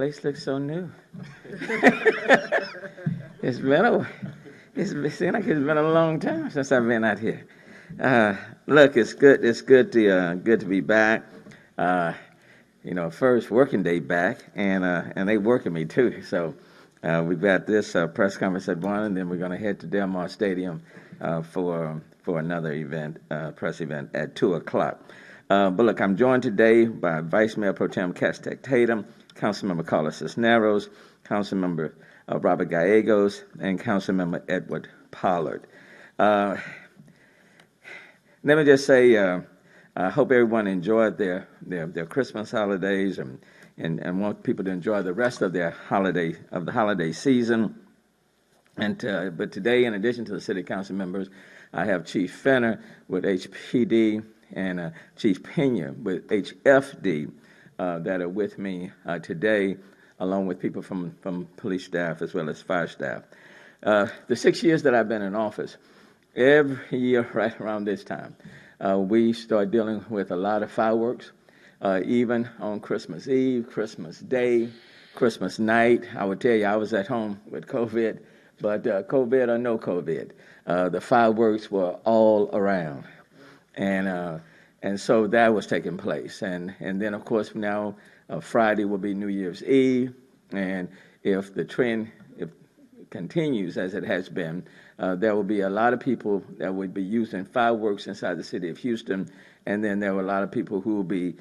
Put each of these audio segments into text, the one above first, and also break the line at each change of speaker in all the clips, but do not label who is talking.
Place looks so new. It's been a, it seems like it's been a long time since I've been out here. Look, it's good. It's good to be back. First working day back, and they working me too. So we've got this press conference at 1, and then we're going to head to Del Mar Stadium for another event, press event at 2:00. But look, I'm joined today by Vice Mayor Pro Tem Kestek Tatum, Councilmember Carlos Cisneros, Councilmember Robert Gallegos, and Councilmember Edward Pollard. Let me just say, I hope everyone enjoyed their Christmas holidays, and want people to enjoy the rest of the holiday season. But today, in addition to the city council members, I have Chief Fenner with HPD and Chief Pena with HFD that are with me today, along with people from police staff as well as fire staff. The 6 years that I've been in office, every year right around this time, we start dealing with a lot of fireworks, even on Christmas Eve, Christmas Day, Christmas night. I would tell you I was at home with COVID, but COVID or no COVID, the fireworks were all around. And so that was taking place. And then, of course, now Friday will be New Year's Eve. And if the trend continues as it has been, there will be a lot of people that would be using fireworks inside the city of Houston. And then there were a lot of people who will be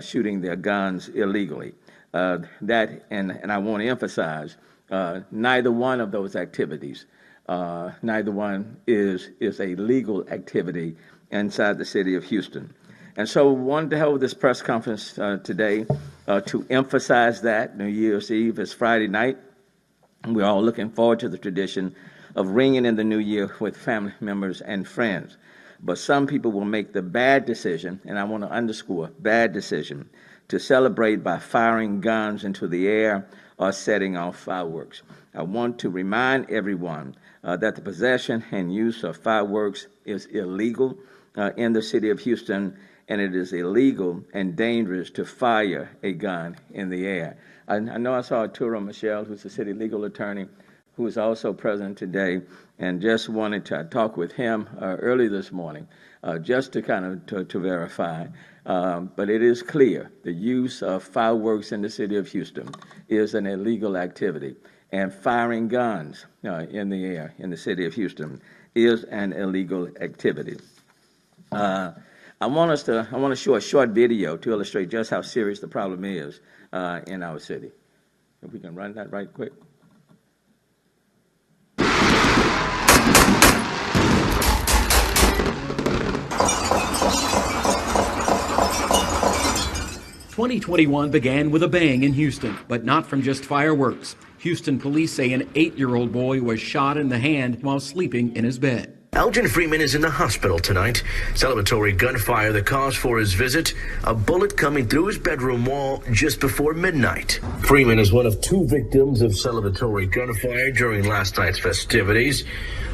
shooting their guns illegally. And I want to emphasize, neither one of those activities, neither one is a legal activity inside the city of Houston. And so we wanted to hold this press conference today to emphasize that. New Year's Eve is Friday night. We're all looking forward to the tradition of ringing in the new year with family members and friends. But some people will make the bad decision, and I want to underscore bad decision, to celebrate by firing guns into the air or setting off fireworks. I want to remind everyone that the possession and use of fireworks is illegal in the city of Houston, and it is illegal and dangerous to fire a gun in the air. I know I saw Arturo Michelle, who's the city legal attorney, who is also present today, and just wanted to talk with him early this morning, just to kind of to verify. But it is clear the use of fireworks in the city of Houston is an illegal activity, and firing guns in the air in the city of Houston is an illegal activity. I want to show a short video to illustrate just how serious the problem is in our city. If we can run that right quick.
2021 began with a bang in Houston, but not from just fireworks. Houston police say an 8-year-old boy was shot in the hand while sleeping in his bed.
Elgin Freeman is in the hospital tonight. Celebratory gunfire the cause for his visit. A bullet coming through his bedroom wall just before midnight. Freeman is one of 2 victims of celebratory gunfire during last night's festivities.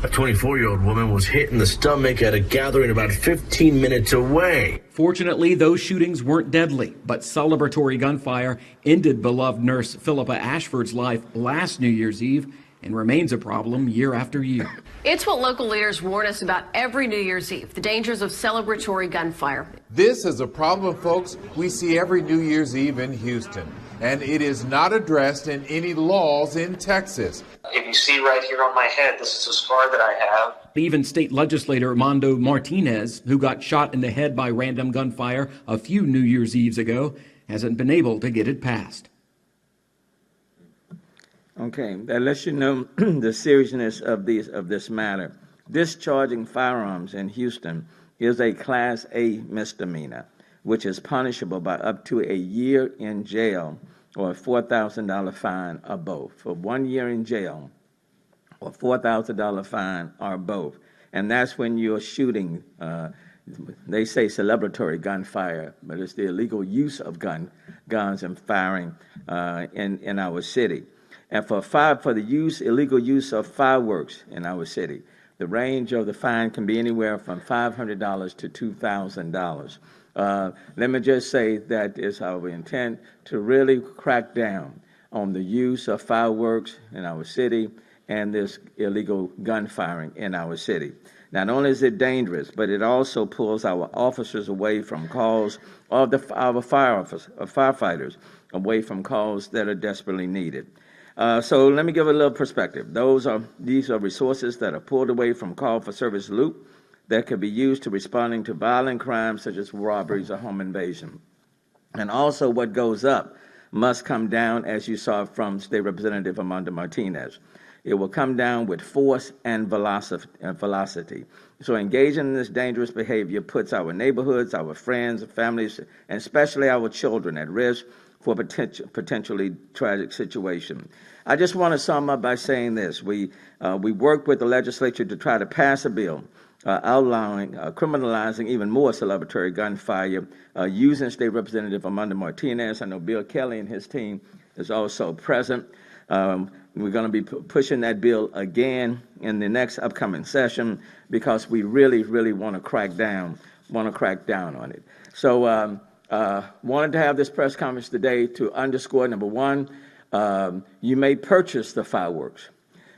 A 24-year-old woman was hit in the stomach at a gathering about 15 minutes away.
Fortunately, those shootings weren't deadly, but celebratory gunfire ended beloved nurse Philippa Ashford's life last New Year's Eve and remains a problem year after year.
It's what local leaders warn us about every New Year's Eve, the dangers of celebratory gunfire.
This is a problem, folks, we see every New Year's Eve in Houston, and it is not addressed in any laws in Texas.
If you see right here on my head, this is a scar that I have.
Even state legislator Armando Martinez, who got shot in the head by random gunfire a few New Year's Eves ago, hasn't been able to get it passed.
Okay, that lets you know the seriousness of this matter. Discharging firearms in Houston is a Class A misdemeanor, which is punishable by up to a year in jail or a $4,000 fine or both. For 1 year in jail or $4,000 fine or both. And that's when you're shooting, they say celebratory gunfire, but it's the illegal use of guns and firing in our city. And for the illegal use of fireworks in our city, the range of the fine can be anywhere from $500 to $2,000. Let me just say that is our intent to really crack down on the use of fireworks in our city and this illegal gun firing in our city. Not only is it dangerous, but it also pulls our officers away from calls of our firefighters, away from calls that are desperately needed. So let me give a little perspective. These are resources that are pulled away from call for service loop that could be used to responding to violent crimes such as robberies or home invasion. And also what goes up must come down, as you saw from State Representative Amanda Martinez. It will come down with force and velocity. So engaging in this dangerous behavior puts our neighborhoods, our friends, families, and especially our children at risk for potentially tragic situation. I just want to sum up by saying this. We worked with the legislature to try to pass a bill outlawing, criminalizing even more celebratory gunfire using State Representative Amanda Martinez. I know Bill Kelly and his team is also present. We're going to be pushing that bill again in the next upcoming session because we really, really want to crack down on it. So wanted to have this press conference today to underscore, number one, you may purchase the fireworks,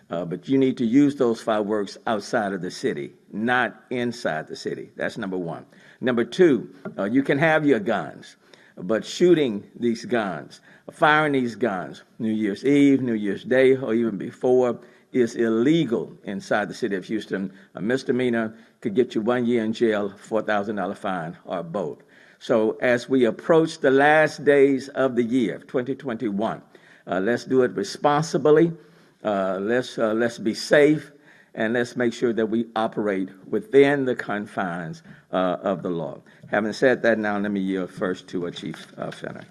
but you need to use those fireworks outside of the city, not inside the city. That's number one. Number two, you can have your guns, but shooting these guns, firing these guns, New Year's Eve, New Year's Day, or even before, is illegal inside the city of Houston. A misdemeanor could get you 1 year in jail, $4,000 fine, or both. So as we approach the last days of the year, 2021, let's do it responsibly. Let's be safe, and let's make sure that we operate within the confines of the law. Having said that, now let me yield first to Chief Fenner.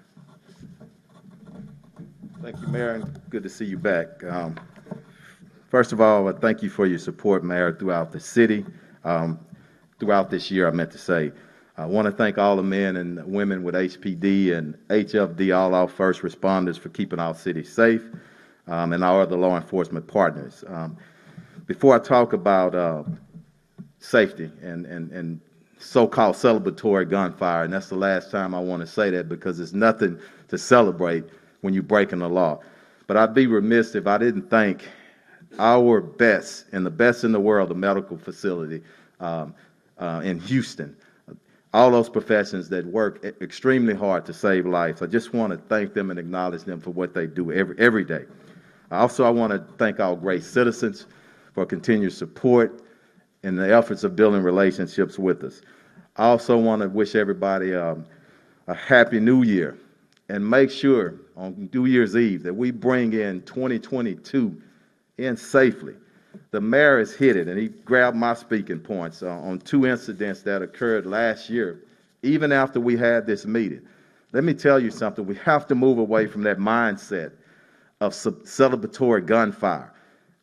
Thank you, Mayor, and good to see you back. First of all, thank you for your support, Mayor, throughout the city. Throughout this year, I meant to say. I want to thank all the men and women with HPD and HFD, all our first responders, for keeping our city safe, and our other law enforcement partners. Before I talk about safety and so-called celebratory gunfire, and that's the last time I want to say that because there's nothing to celebrate when you're breaking the law. But I'd be remiss if I didn't thank our best and the best in the world, the medical facility in Houston. All those professions that work extremely hard to save lives. I just want to thank them and acknowledge them for what they do every day. Also, I want to thank our great citizens for continued support in the efforts of building relationships with us. I also want to wish everybody a happy new year, and make sure on New Year's Eve that we bring in 2022 in safely. The mayor has hit it, and he grabbed my speaking points on two incidents that occurred last year, even after we had this meeting. Let me tell you something. We have to move away from that mindset of celebratory gunfire.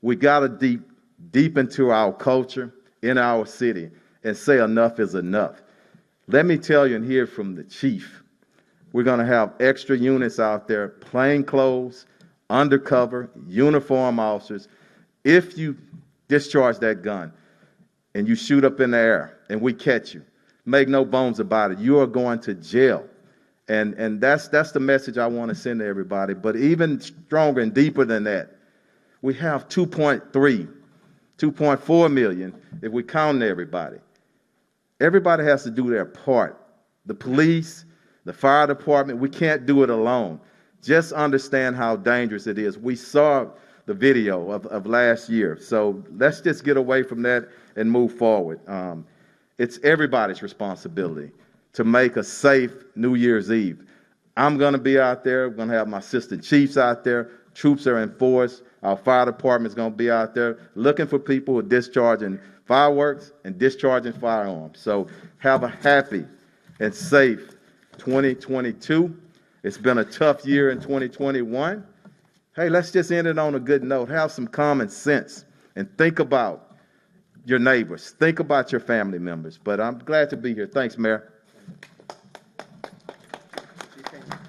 We got to deep into our culture, in our city, and say enough is enough. Let me tell you and hear from the chief. We're going to have extra units out there, plain clothes, undercover, uniform officers. If you discharge that gun and you shoot up in the air and we catch you, make no bones about it, you are going to jail. And that's the message I want to send to everybody. But even stronger and deeper than that, we have 2.4 million if we count everybody. Everybody has to do their part. The police, the fire department, we can't do it alone. Just understand how dangerous it is. We saw the video of last year. So let's just get away from that and move forward. It's everybody's responsibility to make a safe New Year's Eve. I'm going to be out there. We're going to have my assistant chiefs out there. Troops are in force. Our fire department is going to be out there looking for people who are discharging fireworks and discharging firearms. So have a happy and safe 2022. It's been a tough year in 2021. Hey, let's just end it on a good note. Have some common sense and think about your neighbors. Think about your family members. But I'm glad to be here. Thanks, Mayor.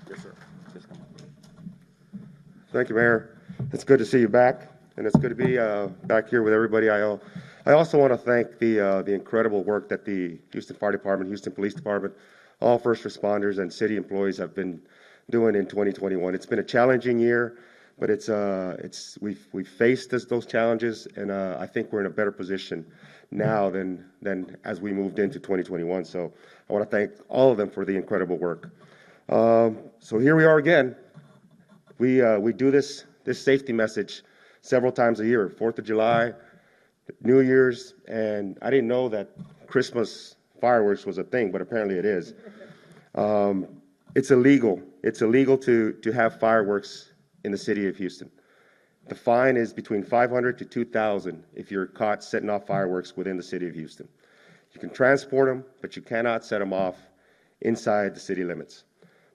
Yes, sir.
Thank you, Mayor. It's good to see you back, and it's good to be back here with everybody. I also want to thank the incredible work that the, Houston Fire Department, Houston Police Department, all first responders and city employees have been doing in 2021. It's been a challenging year, but we've faced those challenges, and I think we're in a better position now than as we moved into 2021. So I want to thank all of them for the incredible work. So here we are again. We do this safety message several times a year, 4th of July, New Year's, and I didn't know that Christmas fireworks was a thing, but apparently it is. It's illegal. It's illegal to have fireworks in the city of Houston. The fine is between $500 to $2,000 if you're caught setting off fireworks within the city of Houston. You can transport them, but you cannot set them off inside the city limits.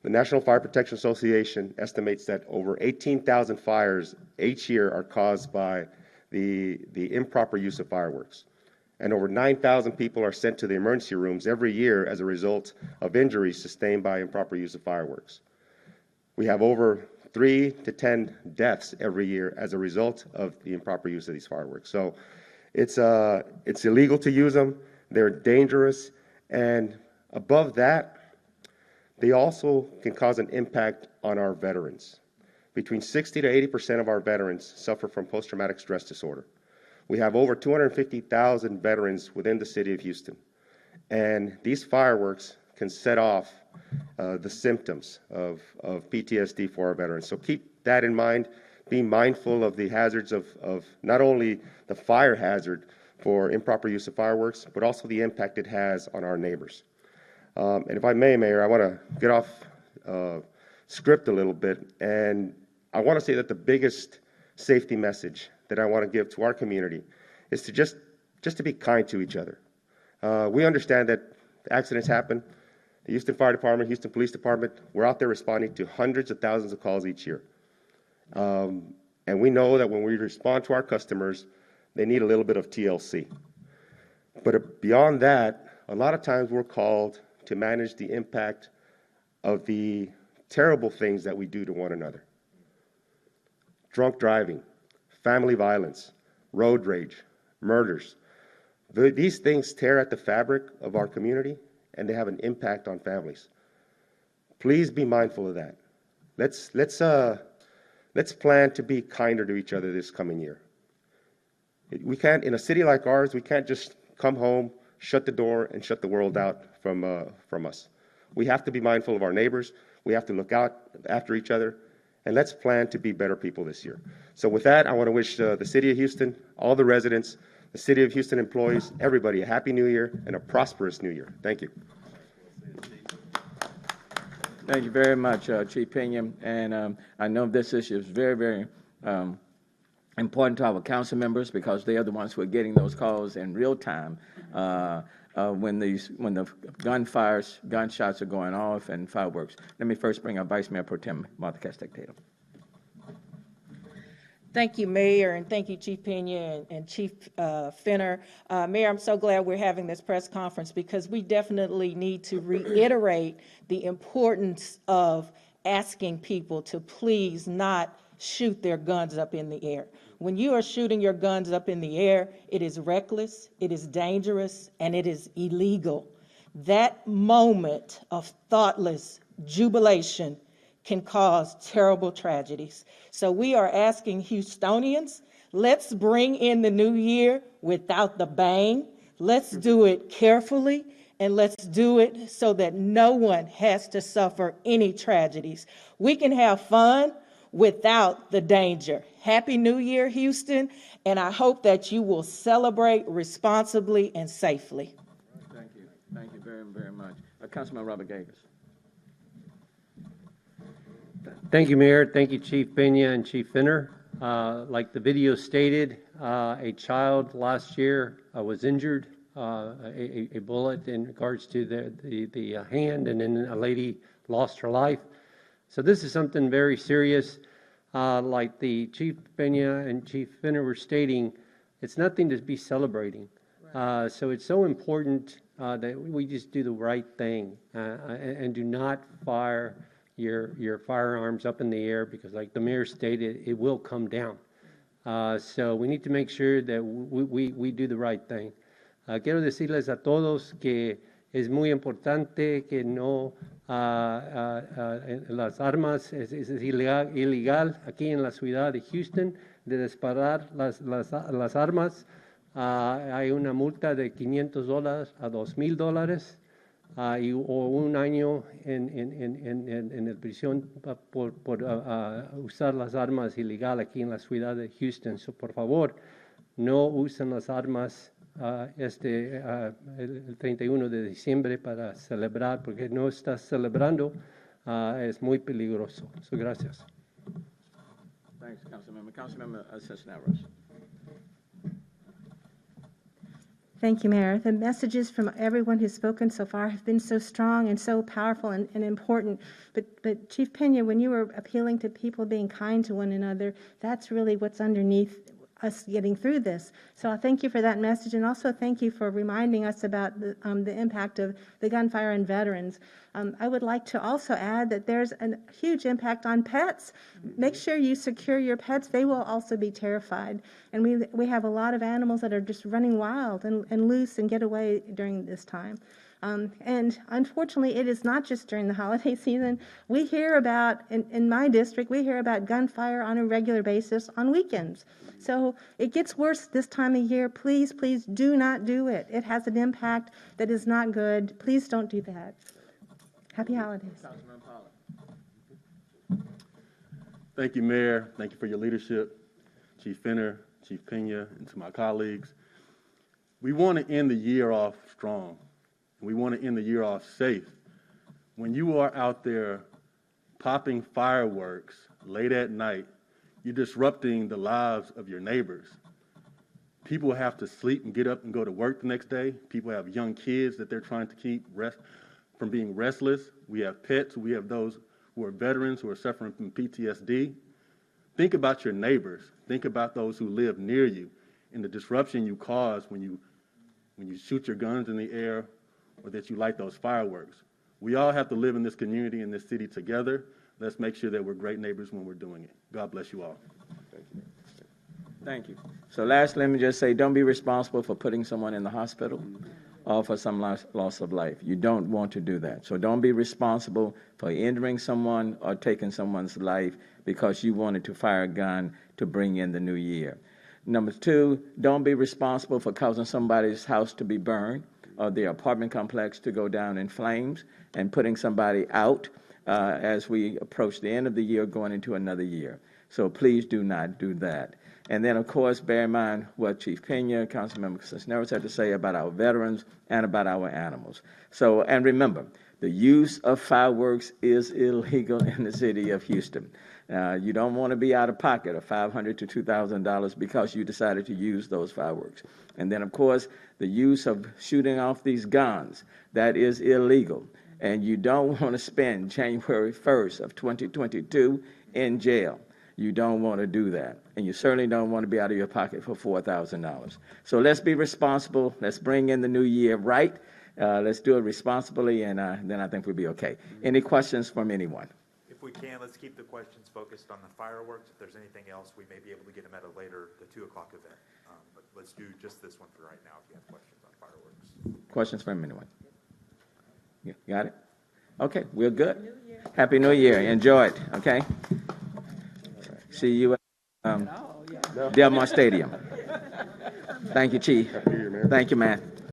The National Fire Protection Association estimates that over 18,000 fires each year are caused by the improper use of fireworks. And over 9,000 people are sent to the emergency rooms every year as a result of injuries sustained by improper use of fireworks. We have over 3 to 10 deaths every year as a result of the improper use of these fireworks. So it's illegal to use them. They're dangerous. And above that, they also can cause an impact on our veterans. Between 60 to 80% of our veterans suffer from post-traumatic stress disorder. We have over 250,000 veterans within the city of Houston. And these fireworks can set off the symptoms of PTSD for our veterans. So keep that in mind. Be mindful of the hazards of not only the fire hazard for improper use of fireworks, but also the impact it has on our neighbors. And if I may, Mayor, I want to get off script a little bit, and I want to say that the biggest safety message that I want to give to our community is to just to be kind to each other. We understand that accidents happen. The Houston Fire Department, Houston Police Department, we're out there responding to hundreds of thousands of calls each year. And we know that when we respond to our customers, they need a little bit of TLC. But beyond that, a lot of times we're called to manage the impact of the terrible things that we do to one another. Drunk driving, family violence, road rage, murders. These things tear at the fabric of our community, and they have an impact on families. Please be mindful of that. Let's plan to be kinder to each other this coming year. We can't, in a city like ours, we can't just come home, shut the door, and shut the world out from us. We have to be mindful of our neighbors. We have to look out after each other, and let's plan to be better people this year. So with that, I want to wish the City of Houston, all the residents, the City of Houston employees, everybody a Happy New Year and a prosperous New Year. Thank you.
Thank you very much, Chief Pena. And I know this issue is very, very important to our council members because they are the ones who are getting those calls in real time when the gunshots are going off and fireworks. Let me first bring our Vice Mayor Pro Tem, Martha Castagne-Tatum.
Thank you, Mayor, and thank you, Chief Pena and Chief Finner. Mayor, I'm so glad we're having this press conference because we definitely need to reiterate the importance of asking people to please not shoot their guns up in the air. When you are shooting your guns up in the air, it is reckless, it is dangerous, and it is illegal. That moment of thoughtless jubilation can cause terrible tragedies. So we are asking Houstonians, let's bring in the new year without the bang. Let's do it carefully, and let's do it so that no one has to suffer any tragedies. We can have fun without the danger. Happy New Year, Houston, and I hope that you will celebrate responsibly and safely.
Thank you. Thank you very, very much. Councilman Robert Gagas.
Thank you, Mayor. Thank you, Chief Pena and Chief Finner. Like the video stated, a child last year was injured, a bullet in regards to the hand, and then a lady lost her life. So this is something very serious. Like the Chief Pena and Chief Finner were stating, it's nothing to be celebrating. Right. So it's so important that we just do the right thing and do not fire your firearms up in the air because, like the mayor stated, it will come down. So we need to make sure that we do the right thing. Quiero decirles a todos que Es muy importante que no las armas, es ilegal aquí en la ciudad de Houston de disparar las armas. Hay una multa de $500 a $2,000 o un año en el prisión por usar las armas ilegal aquí en la ciudad de Houston. So, por favor, no usen las armas el 31 de diciembre para celebrar, porque no estás celebrando, es muy peligroso. So, gracias.
Thanks, Councilmember. Councilmember Cisneros.
Thank you, Mayor. The messages from everyone who's spoken so far have been so strong and so powerful and important. But Chief Pena, when you were appealing to people being kind to one another, that's really what's underneath us getting through this. So I thank you for that message, and also thank you for reminding us about the impact of the gunfire on veterans. I would like to also add that there's a huge impact on pets. Make sure you secure your pets. They will also be terrified. And we have a lot of animals that are just running wild and loose and get away during this time. And unfortunately, it is not just during the holiday season. We hear about, in my district, we hear about gunfire on a regular basis on weekends. So it gets worse this time of year. Please, please do not do it. It has an impact that is not good. Please don't do that. Happy holidays.
Thank you, Mayor. Thank you for your leadership, Chief Fenner, Chief Pena, and to my colleagues. We want to end the year off strong. We want to end the year off safe. When you are out there popping fireworks late at night, you're disrupting the lives of your neighbors. People have to sleep and get up and go to work the next day. People have young kids that they're trying to keep from being restless. We have pets. We have those who are veterans who are suffering from PTSD. Think about your neighbors. Think about those who live near you and the disruption you cause when you shoot your guns in the air or that you light those fireworks. We all have to live in this community, in this city together. Let's make sure that we're great neighbors when we're doing it. God bless you all.
Thank you. So lastly, let me just say, don't be responsible for putting someone in the hospital or for some loss of life. You don't want to do that. So don't be responsible for injuring someone or taking someone's life because you wanted to fire a gun to bring in the new year. Number two, don't be responsible for causing somebody's house to be burned or their apartment complex to go down in flames and putting somebody out as we approach the end of the year going into another year. So please do not do that. And then, of course, bear in mind what Chief Pena, Councilmember Cisneros had to say about our veterans and about our animals. So, and remember, the use of fireworks is illegal in the city of Houston. You don't want to be out of pocket of $500 to $2,000 because you decided to use those fireworks. And then, of course, the use of shooting off these guns, that is illegal. And you don't want to spend January 1st of 2022 in jail. You don't want to do that. And you certainly don't want to be out of your pocket for $4,000. So let's be responsible. Let's bring in the new year right. Let's do it responsibly, and then I think we'll be okay. Any questions from anyone?
If we can, let's keep the questions focused on the fireworks. If there's anything else, we may be able to get them at a later, the 2 o'clock event. But let's do just this one for right now if you have questions on fireworks.
Questions from anyone? Yeah, got it? Okay, we're good. Happy New Year. Enjoy it, okay? See you at Del Mar Stadium. Thank you, Chief. Thank you, man.